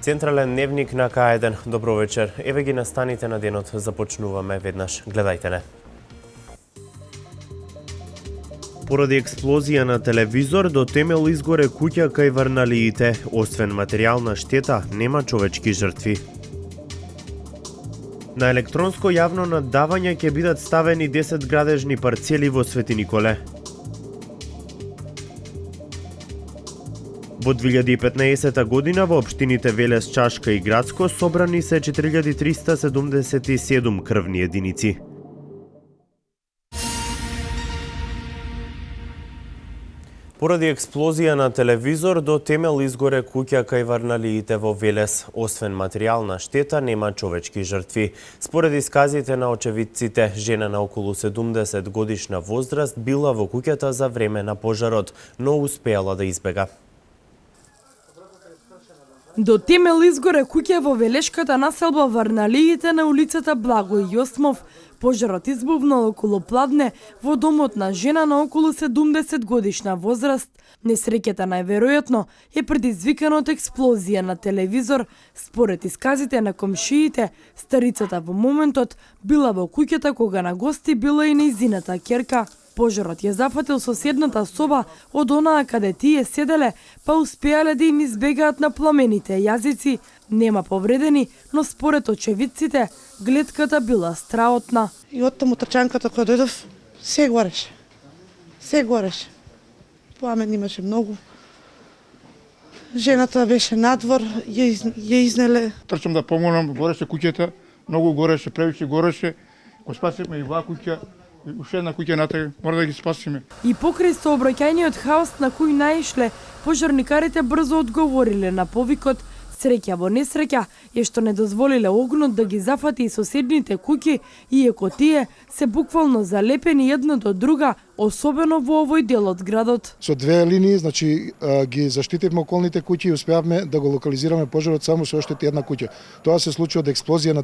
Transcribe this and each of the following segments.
Централен дневник на К1. Добро вечер. Еве ги настаните на денот. Започнуваме веднаш. Гледајте не. Поради експлозија на телевизор до темел изгоре куќа кај варналиите. Освен материјална штета, нема човечки жртви. На електронско јавно наддавање ќе бидат ставени 10 градежни парцели во Свети Николе. Во 2015 година во општините Велес, Чашка и Градско собрани се 4377 крвни единици. Поради експлозија на телевизор до темел изгоре куќа кај варналиите во Велес. Освен материјална штета, нема човечки жртви. Според исказите на очевидците, жена на околу 70 годишна возраст била во куќата за време на пожарот, но успеала да избега. До темел изгоре куќа во Велешката населба Варналиите на улицата Благој Јосмов. Пожарот избувнал околу пладне во домот на жена на околу 70 годишна возраст. Несреќата најверојатно е предизвикана од експлозија на телевизор. Според исказите на комшиите, старицата во моментот била во куќата кога на гости била и нејзината ќерка. Пожарот ја зафатил соседната соба од онаа каде тие седеле, па успеале да им избегаат на пламените јазици. Нема повредени, но според очевидците, гледката била страотна. И оттаму трчанката која дојдов, се гореше. Се гореше. Пламен имаше многу. Жената беше надвор, ја изнеле. Трчам да помогнам, гореше куќата, многу гореше, превише гореше. Го спасиме и ва куќа, и уште една куќа натај, мора да ги спасиме. И покрај сообраќајниот хаос на кој наишле, пожарникарите брзо одговориле на повикот. Среќа во несреќа е што не дозволиле огнот да ги зафати и соседните куќи, иако тие се буквално залепени една до друга, особено во овој дел од градот. Со две линии, значи ги заштитивме околните куќи и успеавме да го локализираме пожарот само со оштети една куќа. Тоа се случи од експлозија на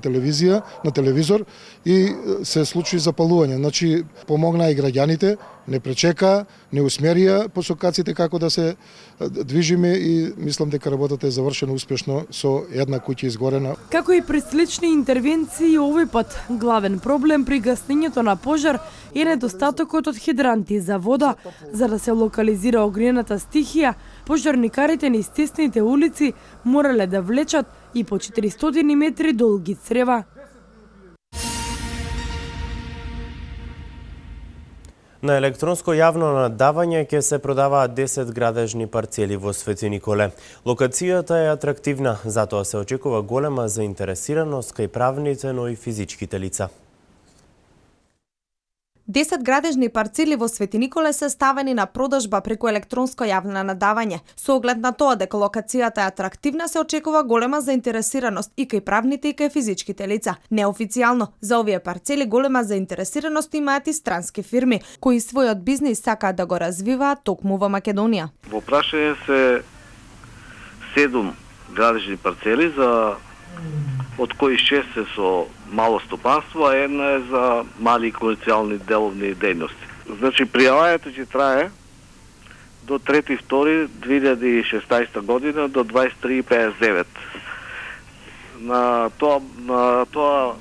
телевизор и се случи запалување. Значи помогнаа и граѓаните, не пречекаа, не усмерија посокаците како да се движиме и мислам дека работата е завршена успешно со една куќа изгорена. Како и при слични интервенции, овој пат главен проблем при гаснењето на пожар е недостатокот од хидранти за вода. За да се локализира огнената стихија, пожарникарите низ тесните улици морале да влечат и по 400 метри долги црева. На електронско јавно наддавање ќе се продаваат 10 градежни парцели во Свети Николе. Локацијата е атрактивна, затоа се очекува голема заинтересираност кај правните, но и физичките лица. 10 градежни парцели во Свети Николе се ставени на продажба преку електронско јавно наддавање. Со оглед на тоа дека локацијата е атрактивна, се очекува голема заинтересираност и кај правните и кај физичките лица. Неофицијално, за овие парцели голема заинтересираност имаат и странски фирми, кои својот бизнис сакаат да го развиваат токму во Македонија. Во прашање се 7 градежни парцели, од кои 6 се со мало стопанство, а една е за мали и комерцијални деловни дејности. Значи, пријавањето ќе трае до 3.2.2016 година до 23.59. На тоа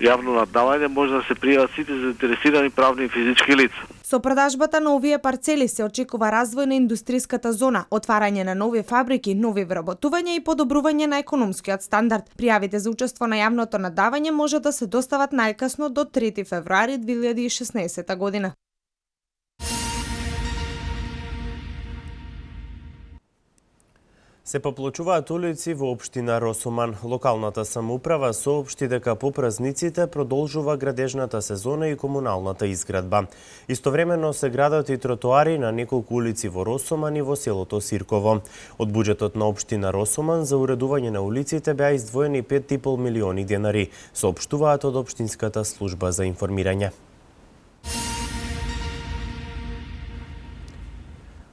јавно наддавање може да се пријават сите заинтересирани правни и физички лица. Со продажбата на овие парцели се очекува развој на индустријската зона, отварање на нови фабрики, нови вработувања и подобрување на економскиот стандард. Пријавите за учество на јавното наддавање може да се достават најкасно до 3 февруари 2016 година. Се поплочуваат улици во општина Росуман. Локалната самоуправа соопшти дека по празниците продолжува градежната сезона и комуналната изградба. Истовремено се градат и тротоари на неколку улици во Росуман и во селото Сирково. Од буџетот на општина Росуман за уредување на улиците беа издвоени 5,5 милиони денари, соопштуваат од општинската служба за информирање.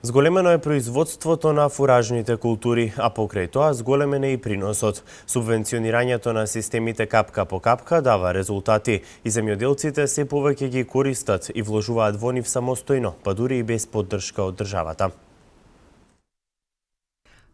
Зголемено е производството на фуражните култури, а покрај тоа зголемен е и приносот. Субвенционирањето на системите капка по капка дава резултати и земјоделците се повеќе ги користат и вложуваат во нив самостојно, па дури и без поддршка од државата.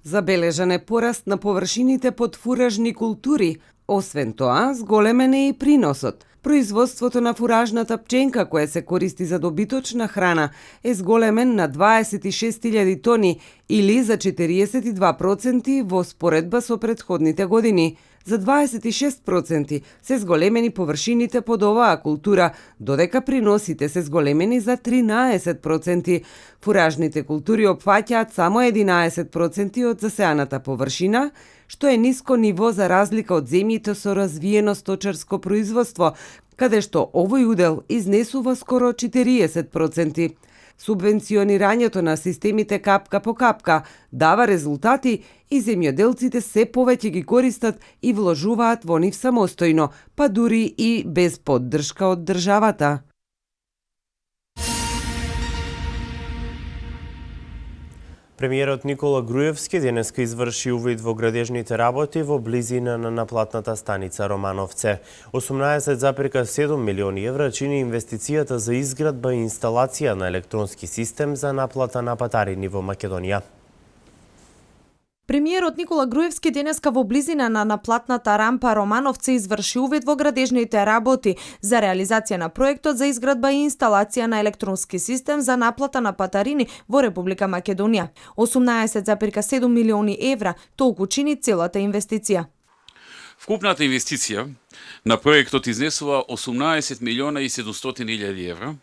Забележан е пораст на површините под фуражни култури. Освен тоа, зголемен е и приносот. Производството на фуражната пченка, која се користи за добиточна храна, е зголемен на 26.000 тони или за 42% во споредба со претходните години. За 26% се зголемени површините под оваа култура, додека приносите се зголемени за 13%. Фуражните култури опфаќаат само 11% од засеаната површина, што е ниско ниво за разлика од земјите со развиено сточарско производство, каде што овој удел изнесува скоро 40%. Субвенционирањето на системите капка по капка дава резултати и земјоделците се повеќе ги користат и вложуваат во нив самостојно, па дури и без поддршка од државата. Премиерот Никола Груевски денеска изврши увид во градежните работи во близина на наплатната станица Романовце. 18,7 милиони евра чини инвестицијата за изградба и инсталација на електронски систем за наплата на патарини во Македонија. Премиерот Никола Груевски денеска во близина на наплатната рампа Романовце изврши увид во градежните работи за реализација на проектот за изградба и инсталација на електронски систем за наплата на патарини во Република Македонија. 18,7 милиони евра, толку чини целата инвестиција. Вкупната инвестиција на проектот изнесува 18 милиона и 700 илјади евра,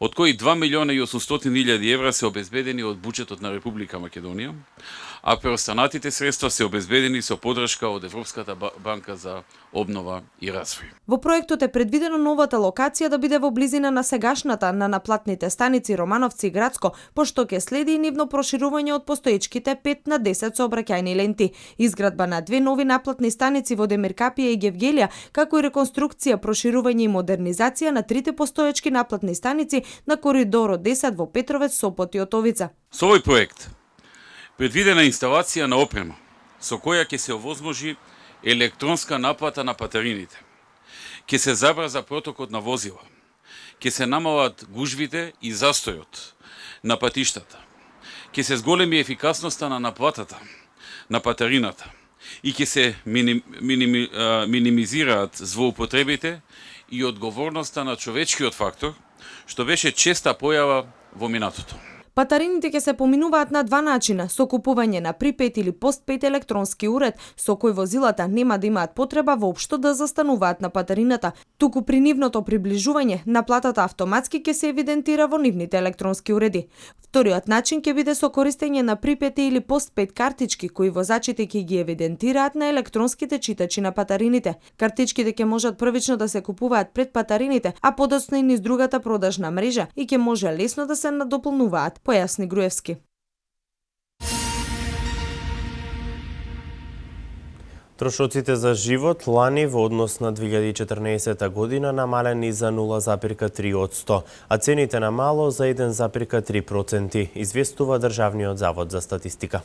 од кои 2 милиона и 800 илјади евра се обезбедени од буџетот на Република Македонија, а преостанатите средства се обезбедени со поддршка од Европската банка за обнова и развој. Во проектот е предвидено новата локација да биде во близина на сегашната на наплатните станици Романовци и Градско, пошто ќе следи и нивно проширување од постоечките 5 на 10 сообраќајни ленти, изградба на 2 нови наплатни станици во Демир Капија и Гевгелија, како и реконструкција, проширување и модернизација на 3 постоечки наплатни станици на коридорот 10 во Петровец, Сопот и Отовица. Со овој проект предвидена инсталација на опрема со која ќе се овозможи електронска наплата на патарините. Ќе се забрза протокот на возила. Ќе се намалат гужвите и застојот на патиштата. Ќе се зголеми ефикасноста на наплатата на патарината и ќе се минимизираат злоупотребите и одговорноста на човечкиот фактор, што беше честа појава во минатото. Патарините ќе се поминуваат на два начина, со купување на припет или постпет електронски уред, со кој возилата нема да имаат потреба воопшто да застануваат на патарината, туку при нивното приближување наплатата автоматски ќе се евидентира во нивните електронски уреди. Вториот начин ќе биде со користење на припети или постпет картички кои возачите ќе ги евидентираат на електронските читачи на патарините. Картичките ќе можат првично да се купуваат пред патарините, а подоцна и низ другата продажна мрежа и ќе може лесно да се надополнуваат, појасни Груевски. Трошоците за живот лани во однос на 2014 година намалени за 0,3%, а цените на мало за 1,3%, известува Државниот завод за статистика.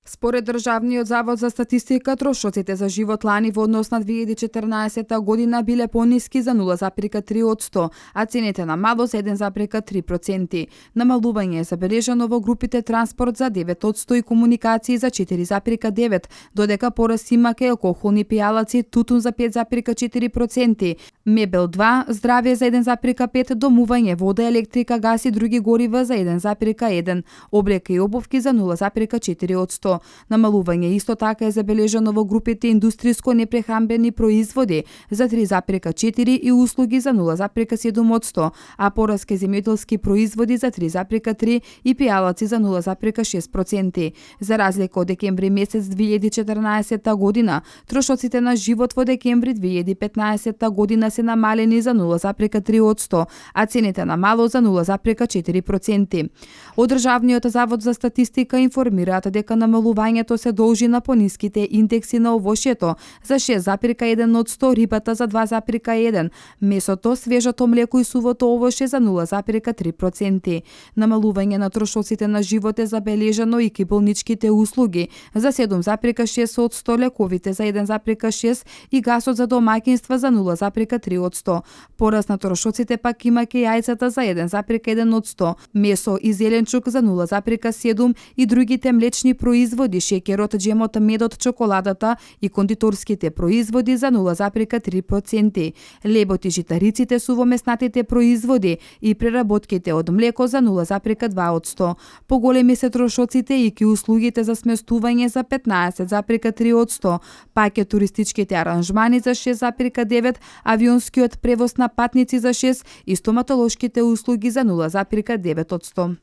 Според Државниот завод за статистика, трошоците за живот лани во однос на 2014 година биле пониски за 0,3%, а цените на мало за 1,3%. Намалување е забележано во групите транспорт за 9% и комуникации за 4,9%, додека пораст има кај алкохолни пијалаци, тутун за 5,4%, мебел 2, здравје за 1,5%, домување, вода, електрика, газ и други горива за 1,1%, облека и обувки за 0,4%. Намалување исто така е забележано во групите индустријско непрехранбени производи за 3,4% и услуги за 0,7%, а пораст кај земјоделски производи за 3,3% и пијалаци за 0,6%. За разлика од декември месец 2014 година, трошоците на живот во декември 2015 година се намалени за 0,3%, а цените на мало за 0,4%. Од Државниот завод за статистика информираат дека намалување намалувањето се должи на пониските индекси на овошјето за 6,1%, рибата за 2,1%, месото, свежото млеко и сувото овоше за 0,3%. Намалување на трошоците на живот е забележано и болничките услуги за 7,6%, лековите за 1,6% и гасот за домаќинства за 0,3%. Пораст на трошоците пак има ке јајцата за 1,1%, месо и зеленчук за 0,7% и другите млечни производи, шеќерот, джемот, медот, чоколадата и кондиторските производи за 0,3%. Лебот и житариците, сувомеснатите производи и преработките од млеко за 0,2%. Поголеми се трошоците и ки услугите за сместување за 15,3%, паќе туристичките аранжмани за 6,9%, авионскиот превоз на патници за 6% и стоматолошките услуги за 0,9%.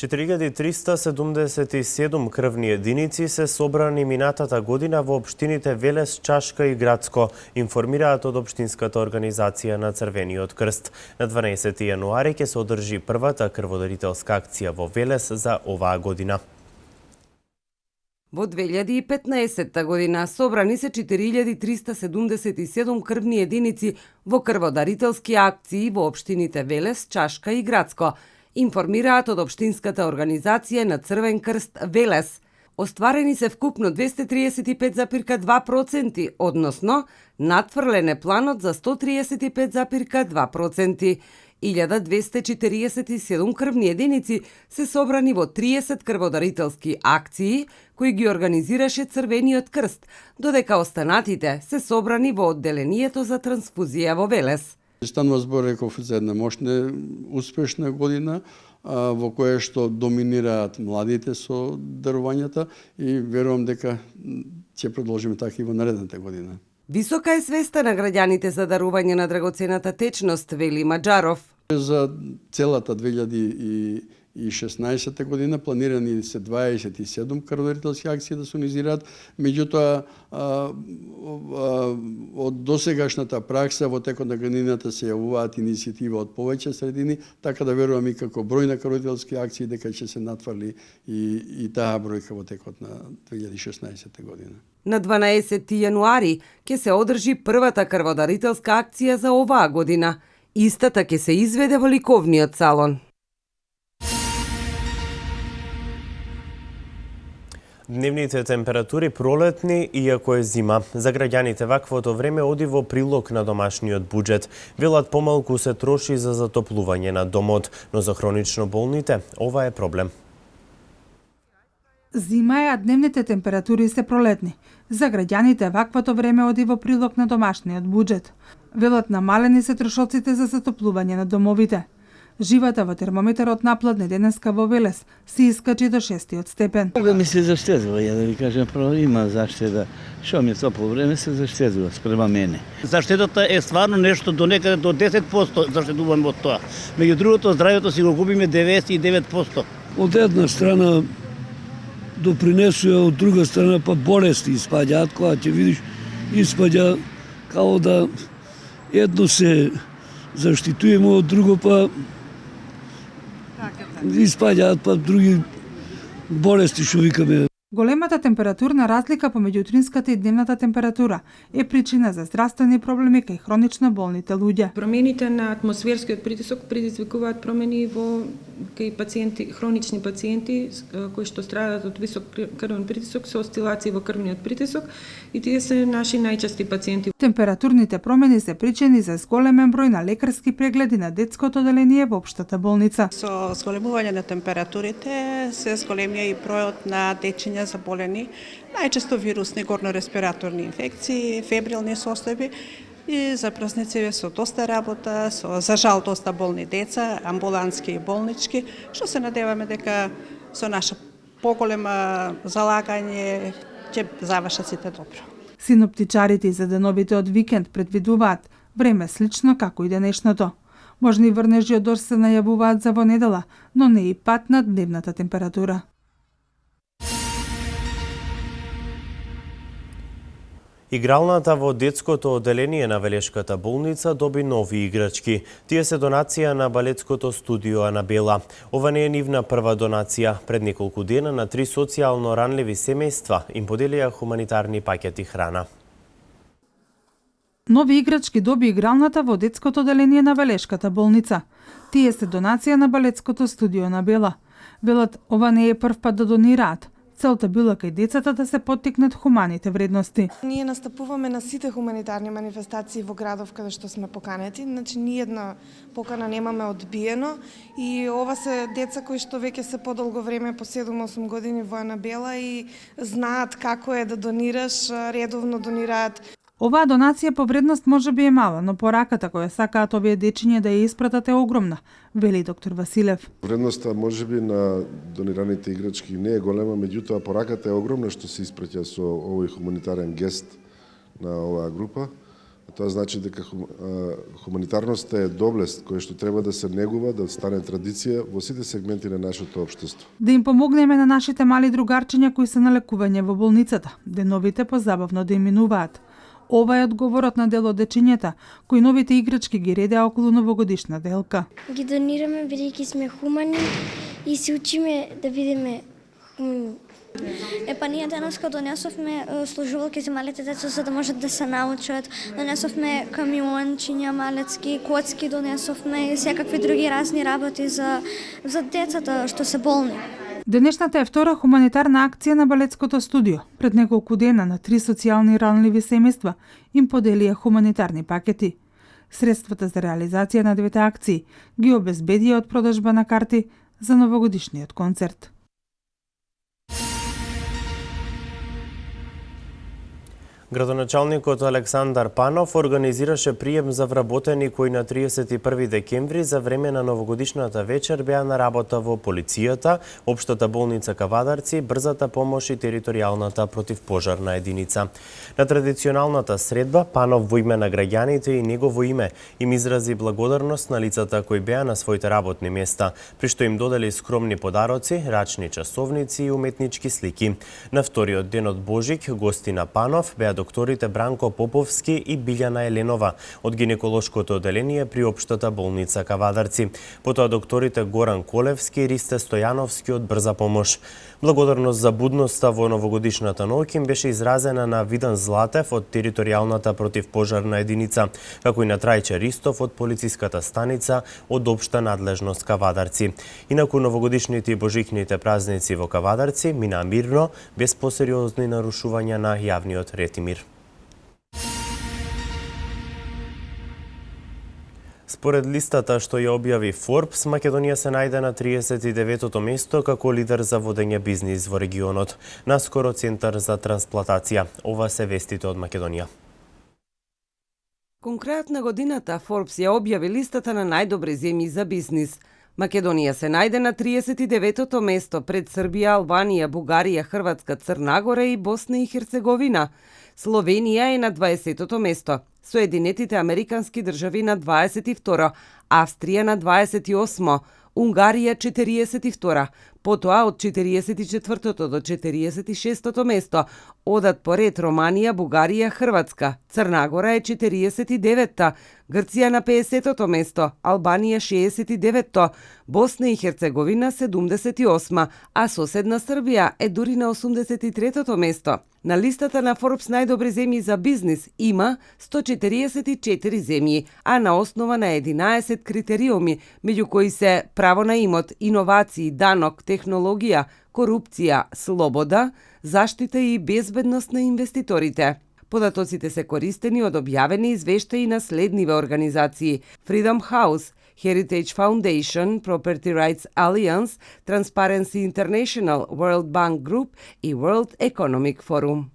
...4377 крвни единици се собрани минатата година во општините Велес, Чашка и Грацко, информираат од Општинската организација на Црвениот крст. На 12 јануари ќе се одржи првата крводарителска акција во Велес за оваа година. Во 2015 година собрани се 4377 крвни единици во крводарителски акции во општините Велес, Чашка и Грацко, информираат од Општинската организација на Црвен крст Велес. Остварени се вкупно 235,2%, односно надфрлен е планот за 135,2%. 1247 крвни единици се собрани во 30 крводарителски акции, кои ги организираше Црвениот крст, додека останатите се собрани во одделението за трансфузија во Велес. Станува збор, реков, за една мощна, успешна година, во која што доминираат младите со дарувањата и верувам дека ќе продолжиме така и во наредната година. Висока е свеста на граѓаните за дарување на драгоцената течност, вели Маджаров. За целата 2016 година планирани се 27 крводарителски акции да се организираат, меѓутоа од досегашната пракса во текот на годината се јавуваат иницијатива од повеќе средини, така да верувам и како број на крводарителски акции дека ќе се натврли и таа бројка во текот на 2016 година. На 12 јануари ќе се одржи првата крводарителска акција за оваа година. Истата ќе се изведе во ликовниот салон. Дневните температури пролетни, иако е зима. За граѓаните ваквото време оди во прилог на домашниот буџет. Велат помалку се троши за затоплување на домот, но за хронично болните ова е проблем. Зима е, а дневните температури се пролетни. За граѓаните ваквото време оди во прилог на домашниот буџет. Велат намалени се трошоците за затоплување на домовите. Живата во термометерот напладне денеска во Велес се искачи до 6 степен. Да ми се заштедува, ја да ви кажам, право има заштеда. Шо ми е топло време се заштедува спрема мене. Заштедата е стварно нешто до некаде до 10% заштедуваме од тоа. Меѓу другото здравјето си го губиме 99%. Од една страна допринесува, од друга страна па болести испаѓаат, кога ќе видиш испаѓа као да едно се заштитуваме, од друго па испаѓаат па други болести што викаме. Големата температурна разлика помеѓу утринската и дневната температура е причина за здравствени проблеми кај хронично болните луѓе. Промените на атмосферскиот притисок предизвикуваат промени во кај пациенти, хронични пациенти кои што страдаат од висок крвен притисок со осцилации во крвниот притисок и тие се наши најчести пациенти. Температурните промени се причини за зголемен број на лекарски прегледи на детското одделение во општата болница. Со зголемување на температурите се зголемија и бројот на дечиња заболени, најчесто вирусни горно-респираторни инфекции, фебрилни состојби и за празници со доста работа, за жал доста болни деца, амбулантски и болнички, што се надеваме дека со наша поголема залагање ќе завршат сите добро. Синоптичарите за деновите од викенд предвидуваат време слично како и денешното. Можни врнежи од дожд се најавуваат за во недела, но не и пат на дневната температура. Игралната во детското оделение на Велешката болница доби нови играчки. Тие се донација на балетското студио Анабела. Ова не е нивна прва донација. Пред неколку дена на 3 социјално ранливи семејства им поделија хуманитарни пакети храна. Нови играчки доби игралната во детското оделение на Велешката болница. Тие се донација на балетското студио Анабела. Велат, ова не е прв пат да донираат. Целта била кај децата да се поттикнат хуманите вредности. Ние настапуваме на сите хуманитарни манифестации во градов каде што сме поканети, значи ниедна покана немаме одбиено и ова се деца кои што веќе се подолго време, по 7-8 години во Анабела и знаат како е да донираш, редовно донираат. Оваа донација по вредност може би е мала, но пораката која сакаат овие дечиња да ја испратат е огромна, вели доктор Василев. Вредноста може би на донираните играчки не е голема, меѓутоа пораката е огромна што се испраќа со овој хуманитарен гест на оваа група. Тоа значи дека хуманитарноста е доблест која што треба да се негува, да стане традиција во сите сегменти на нашето општество. Да им помогнеме на нашите мали другарчиња кои се на лекување во болницата, деновите позабавно да им минуваат. Ова е одговорот на дел од дечињата, кои новите играчки ги редеа околу новогодишна делка. Ги донираме бидејќи сме хумани и се учиме да бидеме хумани. Ние денеска донесовме служувалки за малите деца за да можат да се научат. Донесовме камиончиња малецки, коцки донесовме и секакви други разни работи за децата што се болни. Денешната е втора хуманитарна акција на балетското студио. Пред неколку дена на 3 социјални ранливи семејства им поделија хуманитарни пакети. Средствата за реализација на двете акции ги обезбедија од продажба на карти за новогодишниот концерт. Градоначалникот Александар Панов организираше прием за вработени кои на 31 декември за време на новогодишната вечер беа на работа во полицијата, Општата болница Кавадарци, брзата помош и територијалната противпожарна единица. На традиционалната средба Панов во име на граѓаните и негово име им изрази благодарност на лицата кои беа на своите работни места, при што им додели скромни подароци, рачни часовници и уметнички слики. На вториот ден од Божик гости на Панов беа докторите Бранко Поповски и Билјана Еленова од гинеколошкото оделение при Општата болница Кавадарци. Потоа докторите Горан Колевски и Ристе Стојановски од брза помош. Благодарност за будноста во новогодишната ноќ им беше изразена на Видан Златев од територијалната противпожарна единица, како и на Трајче Ристов од полициската станица од Општа надлежност Кавадарци. Инаку новогодишните и божикните празници во Кавадарци мина мирно, без посериозни нарушувања на јавниот ред и мир. Според листата што ја објави Forbes, Македонија се најде на 39-то место како лидер за водење бизнис во регионот. Наскоро Центар за трансплантација. Ова се вестите од Македонија. Кон крајот на годината Forbes ја објави листата на најдобри земји за бизнис. Македонија се најде на 39-то место пред Србија, Албанија, Бугарија, Хрватска, Црна Гора и Босна и Херцеговина. Словенија е на 20-то место, Соединетите Американски држави на 22-ро, Австрија на 28-мо, Унгарија 42-ра, потоа од 44-то до 46-то место одат поред Романија, Бугарија, Хрватска, Црна Гора е 49-та, Грција на 50-то место, Албанија 69-то, Босна и Херцеговина 78-ма, а соседна Србија е дури на 83-то место. На листата на Forbes најдобри земји за бизнис има 144 земји, а на основа на 11 критериуми, меѓу кои се право на имот, иновации, данок, технологија, корупција, слобода, заштита и безбедност на инвеститорите. Податоците се користени од објавени извештаи на следниве организации: Freedom House, Heritage Foundation, Property Rights Alliance, Transparency International, World Bank Group и World Economic Forum.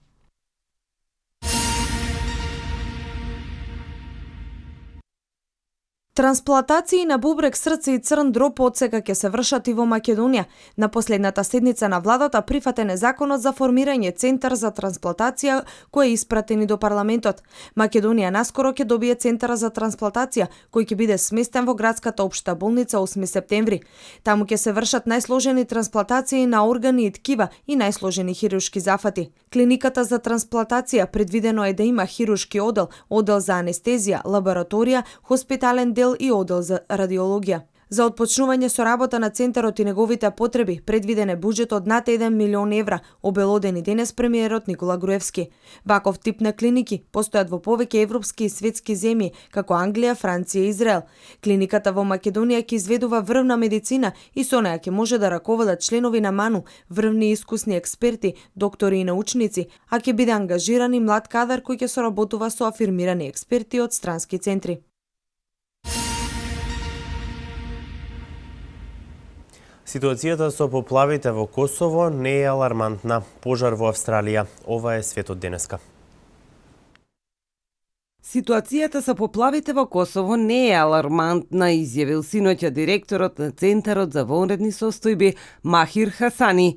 Трансплантации на бубрек, срце и црн дроб отсека ќе се вршат и во Македонија. На последната седница на владата прифатен е законот за формирање центар за трансплантација кој е испратен и до парламентот. Македонија наскоро ќе добие центар за трансплантација кој ќе биде сместен во градската општа болница 8 септември. Таму ќе се вршат најсложени трансплантации на органи и ткива и најсложени хируршки зафати. Клиниката за трансплантација предвидено е да има хируршки одел, одел за анестезија, лабораторија, хоспитален дел и одел за радиологија. За отпочнување со работа на центарот и неговите потреби предвиден е буџет од над 1 милион евра, обелодени денес премиерот Никола Груевски. Ваков тип на клиники постојат во повеќе европски и светски земји, како Англија, Франција и Израел. Клиниката во Македонија ќе изведува врвна медицина и со неа ќе може да раководат членови на МАНУ, врвни и искусни експерти, доктори и научници, а ќе биде ангажиран и млад кадар кој ќе соработува со афирмирани експерти од странски центри. Ситуацијата со поплавите во Косово не е алармантна. Пожар во Австралија. Ова е светот денеска. Ситуацијата со поплавите во Косово не е алармантна, изјавил синоќа директорот на Центарот за вонредни состојби Махир Хасани.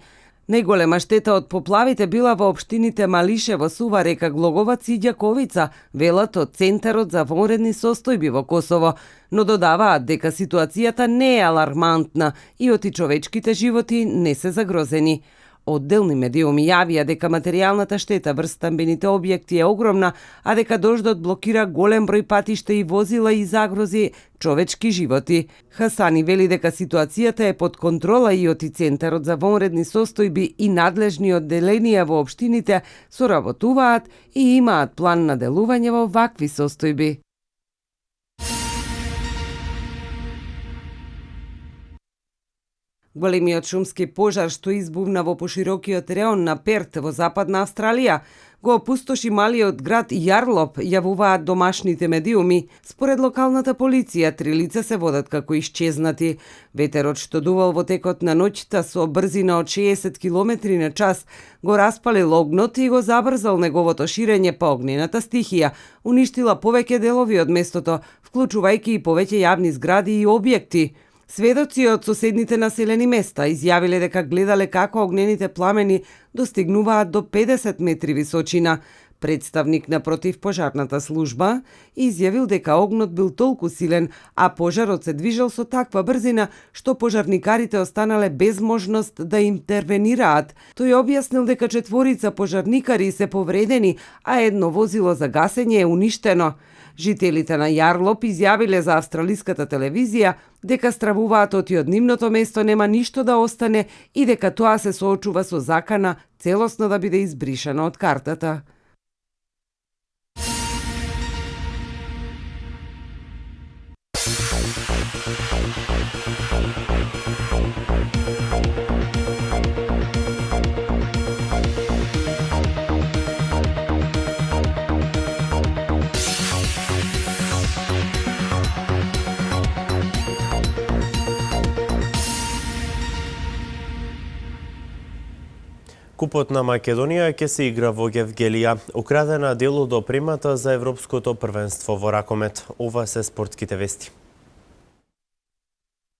Најголема штета од поплавите била во општините Малишево, Сува река Глоговац и Ѓаковица, велат од Центарот за вонредни состојби во Косово, но додаваат дека ситуацијата не е алармантна и оти човечките животи не се загрозени. Одделни медиуми јавија дека материјалната штета врз стамбените објекти е огромна, а дека дождот блокира голем број патишта и возила и загрози човечки животи. Хасани вели дека ситуацијата е под контрола и оти Центарот за вонредни состојби и надлежни одделенија во општините соработуваат и имаат план на делување во вакви состојби. Големиот шумски пожар што избувна во поширокиот реон на Перт во Западна Австралија го опустоши малиот град Јарлоп, јавуваат домашните медиуми. Според локалната полиција, 3 лица се водат како исчезнати. Ветерот што дувал во текот на ноќта со брзина од 60 км на час го распалил огнот и го забрзал неговото ширење по огнената стихија. Уништила повеќе делови од местото, вклучувајќи и повеќе јавни згради и објекти. Сведоци од соседните населени места изјавиле дека гледале како огнените пламени достигнуваат до 50 метри височина. Представник на противпожарната служба изјавил дека огнот бил толку силен, а пожарот се движел со таква брзина што пожарникарите останале без можност да интервенираат. Тој објаснил дека 4 пожарникари се повредени, а едно возило за гасење е уништено. Жителите на Јарлоп изјавиле за австралиската телевизија дека стравуваат оти од нивното место нема ништо да остане и дека тоа се соочува со закана целосно да биде избришано од картата. Купот на Македонија ќе се игра во Гевгелија, украдена дел од опремата за Европското првенство во ракомет. Ова се спортските вести.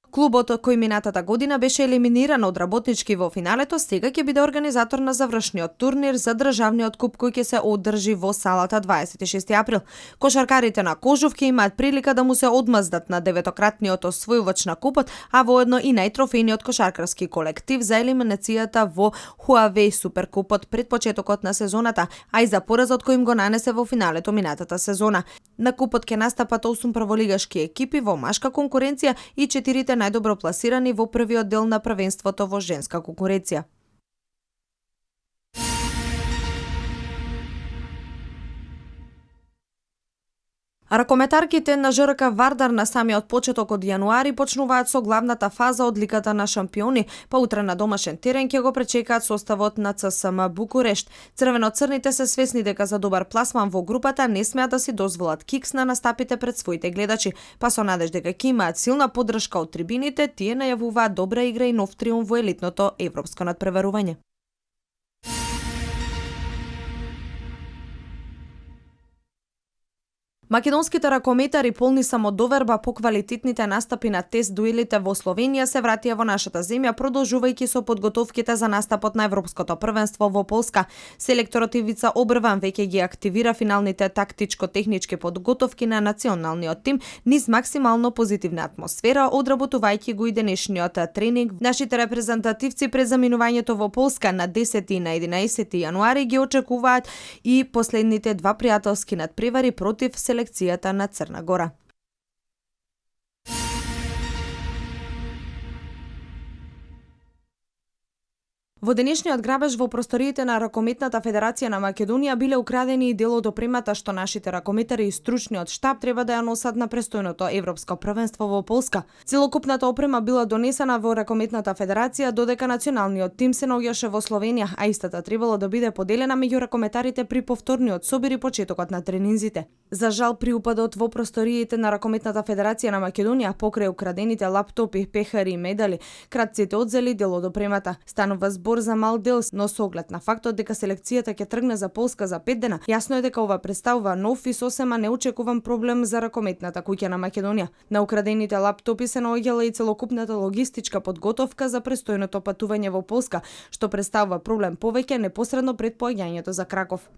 Клубот кој минатата година беше елиминиран од работнички во финалето, сега ќе биде организатор на завршниот турнир за државниот куп кој ќе се одржи во салата 26 април. Кошаркарите на Кожув ќе имаат прилика да му се одмаздат на деветократниот освојувач на купот, а воедно и најтрофејниот кошаркарски колектив за елиминацијата во Хуавеј Суперкупот пред почетокот на сезоната, а и за поразот кој им го нанесе во финалето минатата сезона. На купот ќе настапат 8 прволигашки екипи во машка конкуренција и 4 најдобро пласирани во првиот дел на првенството во женска конкуренција. Ракометарките на ЖРК Вардар на самиот почеток од јануари почнуваат со главната фаза од Лигата на шампиони, па утре на домашен терен ќе го пречекаат составот на ЦСМ Букурешт. Црвено-црните се свесни дека за добар пласман во групата не смеат да си дозволат кикс на настапите пред своите гледачи, па со надеж дека ќе имаат силна поддршка од трибините, тие најавуваат добра игра и нов триумф во елитното европско надпреварување. Македонските ракометари полни самодоверба по квалитетните настапи на тест дуелите во Словенија се вратија во нашата земја, продолжувајќи со подготовките за настапот на Европското првенство во Полска. Селекторот Ивица Обрван веќе ги активира финалните тактичко-технички подготовки на националниот тим низ максимално позитивна атмосфера, одработувајќи го и денешниот тренинг. Нашите репрезентативци пред заминувањето во Полска на 10 и на 11 јануари ги очекуваат и последните два пријателски надпревари против селекцијата на Црна Гора. Во денешниот грабеж во просториите на Ракометната федерација на Македонија биле украдени и дел од опремата што нашите ракометари и стручниот штаб треба да ја носат на престојното Европско првенство во Полска. Целокупната опрема била донесена во Ракометната федерација, додека националниот тим се наоѓаше во Словенија, а истата требало да биде поделена меѓу ракометарите при повторниот собир и почетокот на тренинзите. За жал, при упадот во просториите на Ракометната федерација на Македонија, покрај украдените лаптопи, пехари и медали, кратците одзели дел од опремата. Станува збор за мал дел, но со оглед на фактот дека селекцијата ќе тргне за Полска за 5 дена, јасно е дека ова представува нов и сосема неочекуван проблем за Ракометната куќа на Македонија. На украдените лаптопи се наоѓала и целокупната логистичка подготовка за престојното патување во Полска, што представува проблем повеќе непосредно пред поаѓањето за Краков.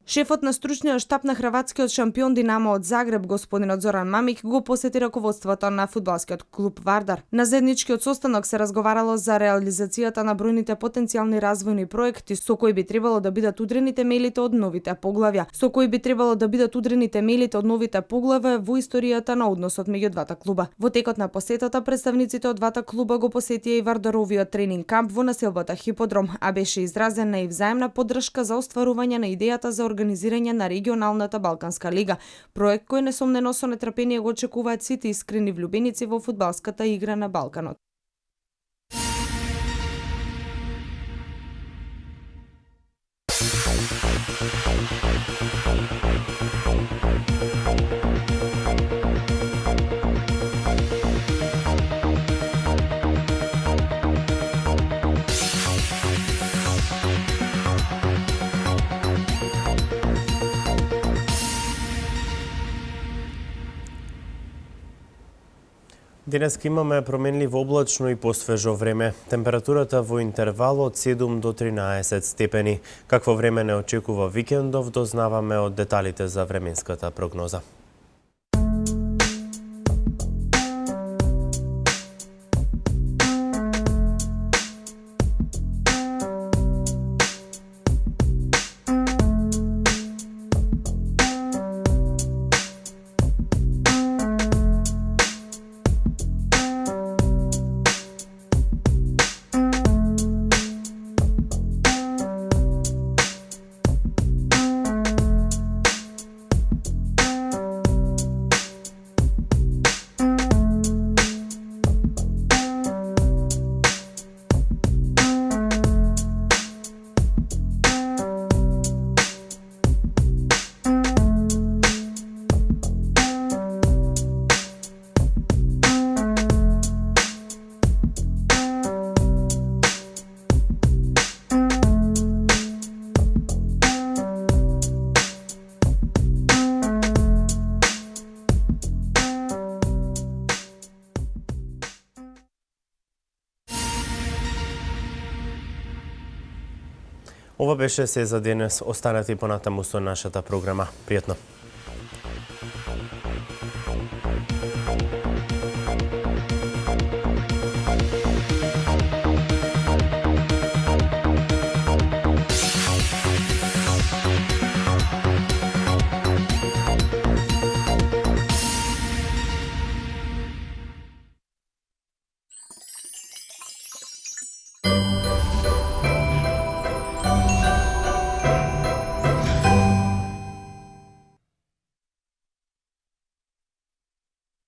Шефот на стручниот штаб на хрватскиот шампион Динамо од Загреб, господинот Зоран Мамик, го посети раководството на фудбалскиот клуб Вардар. На заедничкиот состанок се разговарало за реализацијата на бројните потенцијални развојни проекти со кои би требало да бидат удрени темелите од новите поглавја, во историјата на односот меѓу двата клуба. Во текот на посетата представниците од двата клуба го посетија и Вардаровиот тренинг камп во населбата Хиподром, а беше изразена и взаемна поддршка за остварување на идејата за организирање на регионалната Балканска лига, проект кој несомнено со нетрпение го очекуваат сите искрени влюбеници во фудбалската игра на Балканот. Денеска имаме променливо облачно и посвежо време. Температурата во интервал од 7 до 13 степени. Какво време не очекува викендов, дознаваме од деталите за временската прогноза. Ова беше се за денес. Останете и понатаму со нашата програма. Пријатно!